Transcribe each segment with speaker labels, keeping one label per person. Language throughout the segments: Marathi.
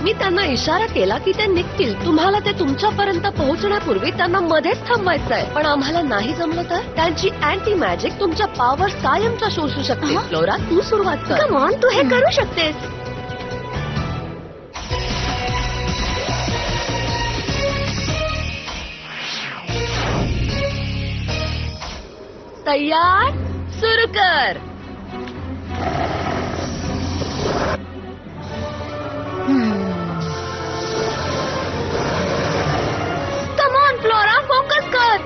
Speaker 1: तुम्ही त्यांना इशारा केला की ते निघतील. तुम्हाला ते तुमच्यापर्यंत पोहोचण्यापूर्वी त्यांना मध्येच थांबवायचं आहे. पण आम्हाला नाही जमलं तर त्यांची अँटी मॅजिक तुमच्या पॉवर कायमच्या शोषू शकते. फ्लोरा, तू सुरुवात कर.
Speaker 2: कम ऑन, तू हे करू शकतेस.
Speaker 1: तयार, सुरू कर.
Speaker 2: कम ऑन फ्लोरा, फोकस कर.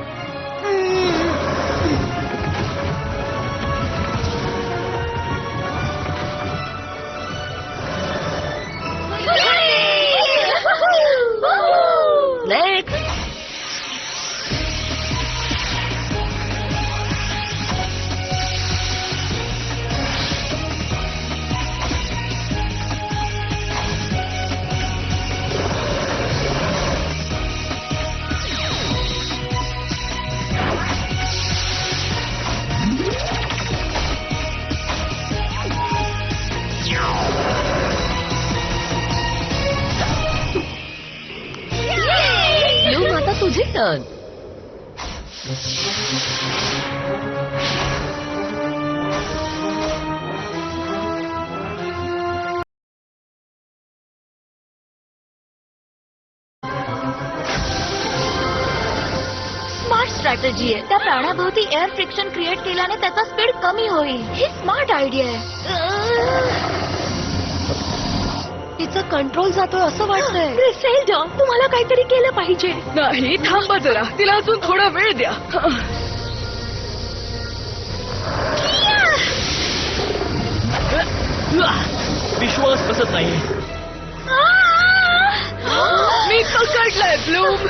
Speaker 1: नेक्स्ट. ब्लूम, आता तुझी टर्न.
Speaker 2: स्मार्ट स्ट्रॅटेजी आहे. त्या प्राण्याभोवती एअर फ्रिक्शन क्रिएट केल्याने त्याचा स्पीड कमी होईल. ही स्मार्ट आयडिया आहे.
Speaker 1: तिचं कंट्रोल जातोय असं वाटतंय.
Speaker 2: ग्रिसेल्डा, तुम्हाला काहीतरी केलं पाहिजे.
Speaker 1: नाही, थांबा जरा. तिला अजून थोडा वेळ द्या.
Speaker 3: विश्वास बसत नाही.
Speaker 1: मी पकडलंय ब्लूम.